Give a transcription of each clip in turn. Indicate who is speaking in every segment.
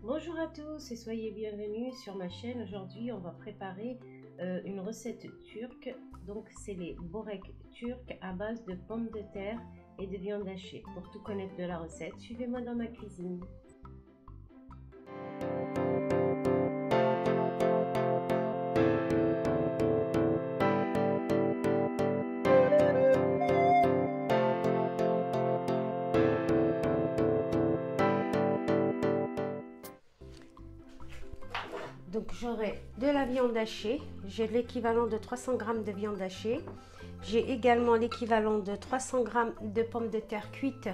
Speaker 1: Bonjour à tous et soyez bienvenus sur ma chaîne. Aujourd'hui on va préparer une recette turque. Donc c'est les börek turcs à base de pommes de terre et de viande hachée. Pour tout connaître de la recette, suivez-moi dans ma cuisine. Donc j'aurai de la viande hachée, j'ai l'équivalent de 300 g de viande hachée. J'ai également l'équivalent de 300 g de pommes de terre cuites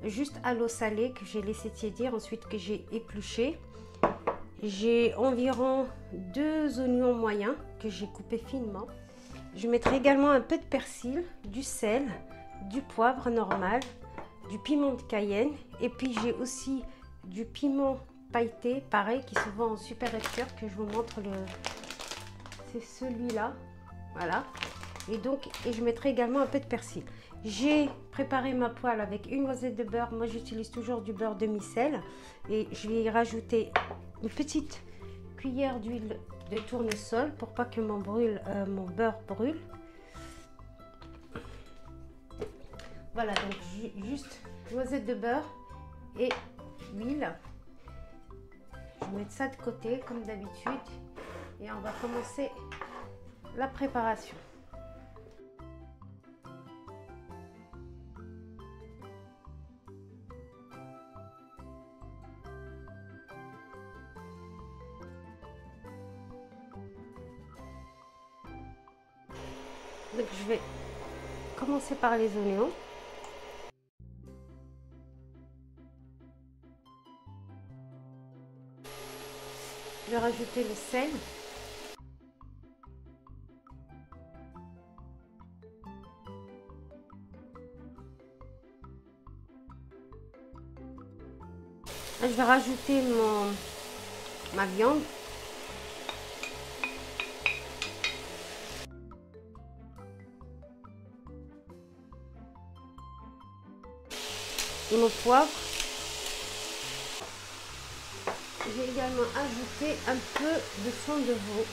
Speaker 1: juste à l'eau salée que j'ai laissé tiédir, ensuite que j'ai épluché. J'ai environ 2 oignons moyens que j'ai coupés finement. Je mettrai également un peu de persil, du sel, du poivre normal, du piment de Cayenne et puis j'ai aussi du piment pailleté, pareil, qui se vend en super turc, que je vous montre c'est celui-là, voilà. Et je mettrai également un peu de persil. J'ai préparé ma poêle avec une noisette de beurre. Moi j'utilise toujours du beurre demi-sel et je vais y rajouter une petite cuillère d'huile de tournesol pour pas que mon beurre brûle. Voilà, donc juste noisette de beurre et huile. Je vais mettre ça de côté comme d'habitude et on va commencer la préparation. Donc je vais commencer par les oignons. Je vais rajouter le sel. Là, je vais rajouter ma viande. Et mon poivre. J'ai également ajouté un peu de sang de veau.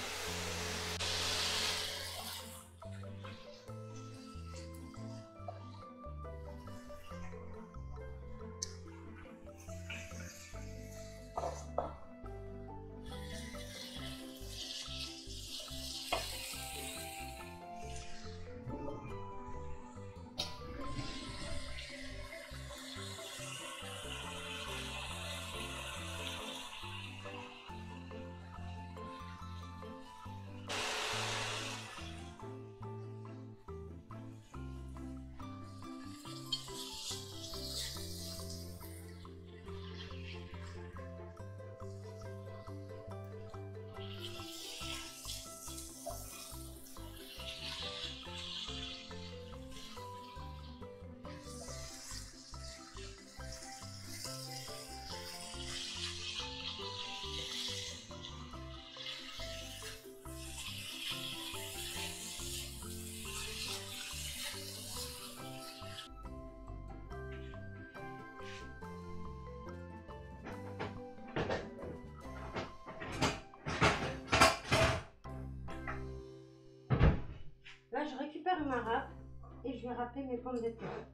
Speaker 1: Là, je récupère ma râpe et je vais râper mes pommes de terre.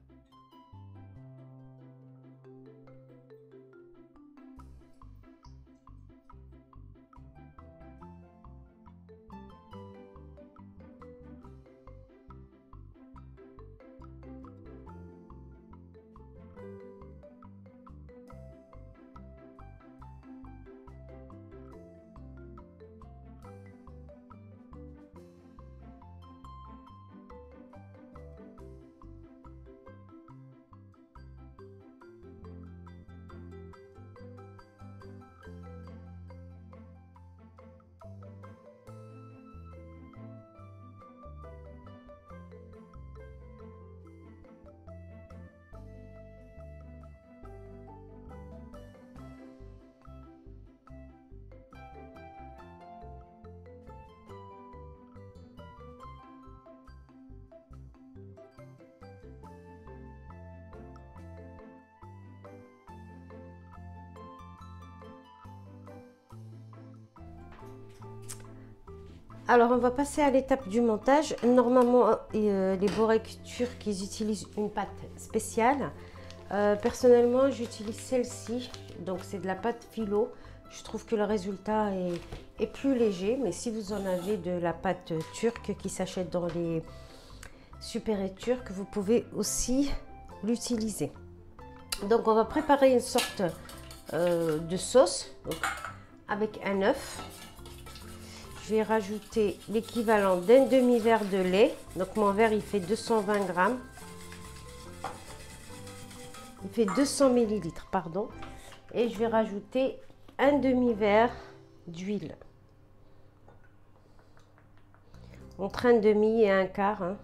Speaker 1: Alors, on va passer à l'étape du montage. Normalement, les Borek turcs, ils utilisent une pâte spéciale. Personnellement, j'utilise celle-ci. Donc, c'est de la pâte phyllo. Je trouve que le résultat est plus léger. Mais si vous en avez de la pâte turque qui s'achète dans les supérettes turcs, vous pouvez aussi l'utiliser. Donc, on va préparer une sorte de sauce avec un œuf. Je vais rajouter l'équivalent d'un demi-verre de lait. Donc mon verre il fait 220 grammes. Il fait 200 millilitres, pardon. Et je vais rajouter un demi-verre d'huile. Entre un demi et un quart. Hein.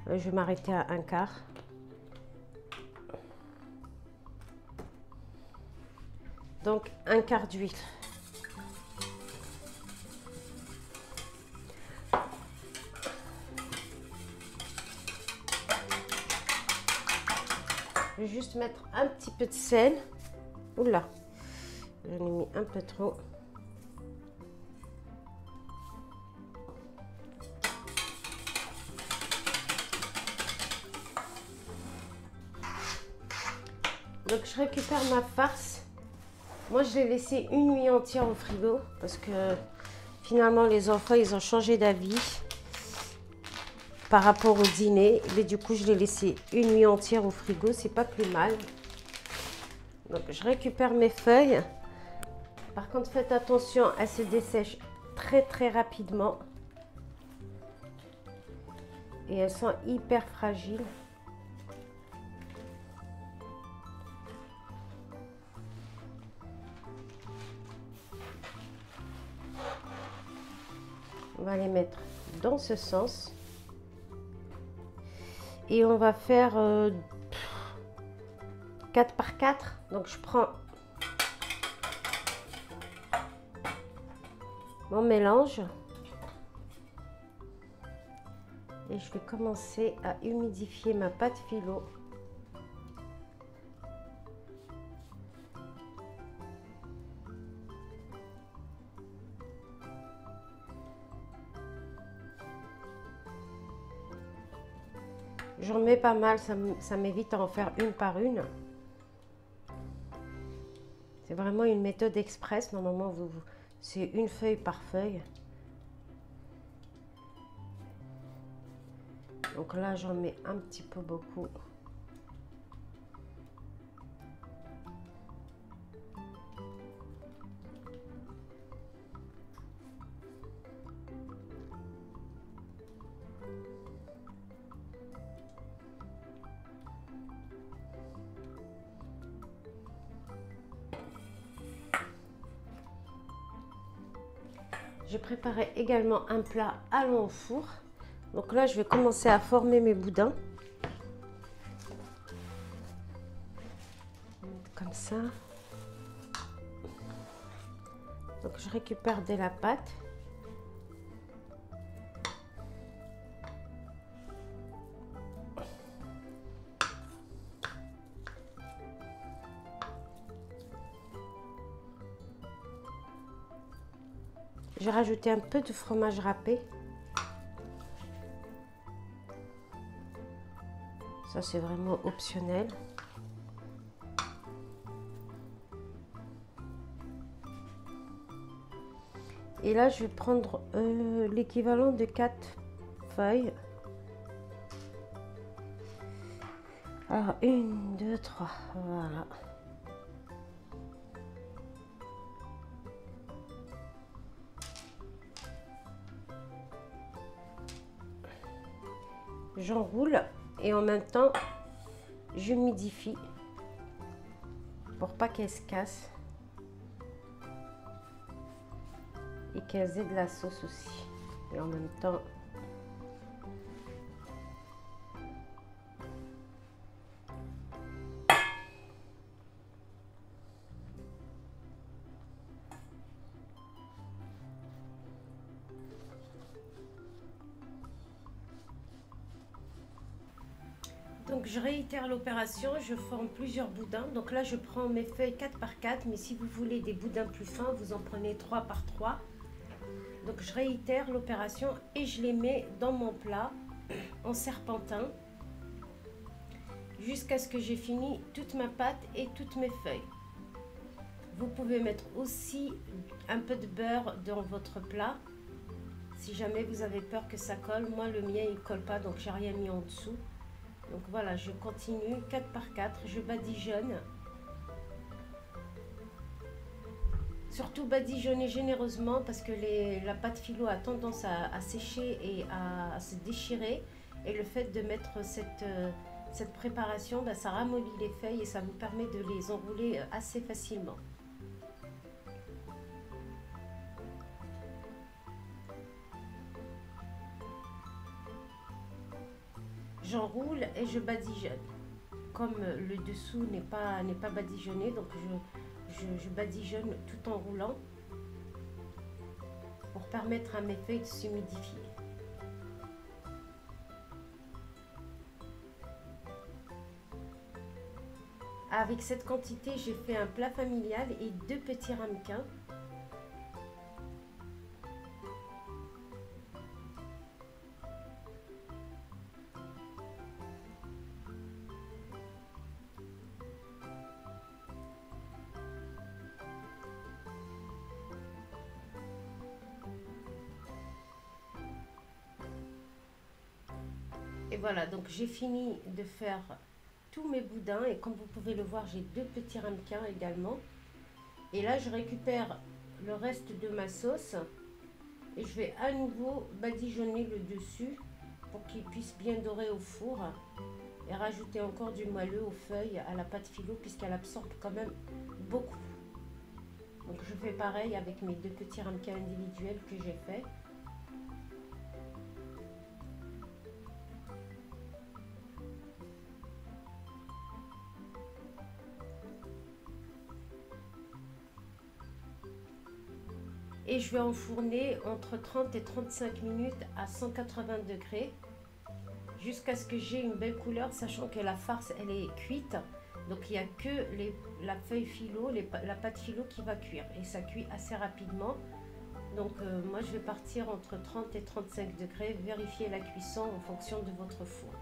Speaker 1: Je vais m'arrêter à un quart. Donc un quart d'huile. Je vais juste mettre un petit peu de sel. Oula, j'en ai mis un peu trop. Donc je récupère ma farce. Moi je l'ai laissé une nuit entière au frigo parce que finalement les enfants ils ont changé d'avis par rapport au dîner. Mais du coup je l'ai laissé une nuit entière au frigo, c'est pas plus mal. Donc je récupère mes feuilles. Par contre faites attention, elles se dessèchent très rapidement et elles sont hyper fragiles. On va les mettre dans ce sens et on va faire 4 par 4. Donc je prends mon mélange et je vais commencer à humidifier ma pâte phyllo. J'en mets pas mal, ça m'évite à en faire une par une. C'est vraiment une méthode express. Normalement, c'est une feuille par feuille. Donc là, j'en mets un petit peu beaucoup. Je préparais également un plat allant au four. Donc là, je vais commencer à former mes boudins. Comme ça. Donc je récupère de la pâte. J'ai rajouté un peu de fromage râpé. Ça, c'est vraiment optionnel. Et là, je vais prendre l'équivalent de 4 feuilles. Alors, 1, 2, 3, voilà. J'enroule et en même temps j'humidifie pour pas qu'elles se cassent et qu'elles aient de la sauce aussi. Et en même temps donc je réitère l'opération, je forme plusieurs boudins. Donc là je prends mes feuilles 4 par 4, mais si vous voulez des boudins plus fins, vous en prenez 3 par 3. Donc je réitère l'opération et je les mets dans mon plat en serpentin jusqu'à ce que j'ai fini toute ma pâte et toutes mes feuilles. Vous pouvez mettre aussi un peu de beurre dans votre plat si jamais vous avez peur que ça colle. Moi le mien il colle pas, donc j'ai rien mis en dessous. Donc voilà, je continue 4 par 4, je badigeonne. Surtout badigeonner généreusement parce que la pâte phyllo a tendance à sécher et à se déchirer. Et le fait de mettre cette préparation, ben, ça ramollit les feuilles et ça vous permet de les enrouler assez facilement. J'enroule et je badigeonne. Comme le dessous n'est pas badigeonné, donc je badigeonne tout en roulant pour permettre à mes feuilles de s'humidifier. Avec cette quantité, j'ai fait un plat familial et 2 petits ramequins. Et voilà, donc j'ai fini de faire tous mes boudins et comme vous pouvez le voir, j'ai 2 petits ramequins également. Et là, je récupère le reste de ma sauce et je vais à nouveau badigeonner le dessus pour qu'il puisse bien dorer au four et rajouter encore du moelleux aux feuilles à la pâte phyllo puisqu'elle absorbe quand même beaucoup. Donc je fais pareil avec mes 2 petits ramequins individuels que j'ai fait. Et je vais enfourner entre 30 et 35 minutes à 180 degrés jusqu'à ce que j'ai une belle couleur, sachant que la farce elle est cuite. Donc il n'y a que la feuille phyllo, la pâte phyllo qui va cuire et ça cuit assez rapidement. Donc moi je vais partir entre 30 et 35 degrés, vérifier la cuisson en fonction de votre four.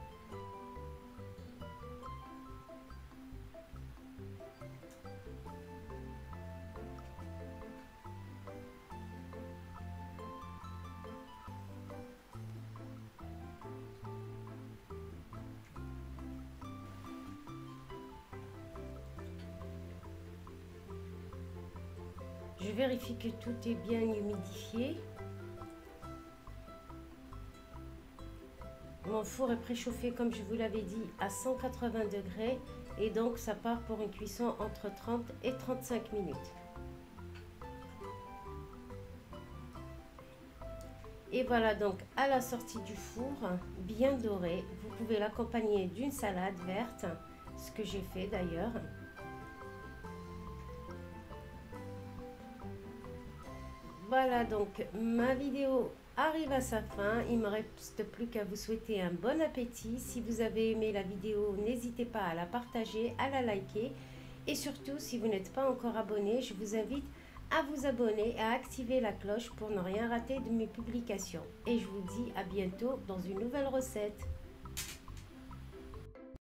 Speaker 1: Je vérifie que tout est bien humidifié. Mon four est préchauffé comme je vous l'avais dit à 180 degrés et donc ça part pour une cuisson entre 30 et 35 minutes. Et voilà donc à la sortie du four, bien doré. Vous pouvez l'accompagner d'une salade verte, ce que j'ai fait d'ailleurs. Voilà donc ma vidéo arrive à sa fin. Il ne me reste plus qu'à vous souhaiter un bon appétit. Si vous avez aimé la vidéo, n'hésitez pas à la partager, à la liker. Et surtout, si vous n'êtes pas encore abonné, je vous invite à vous abonner et à activer la cloche pour ne rien rater de mes publications. Et je vous dis à bientôt dans une nouvelle recette.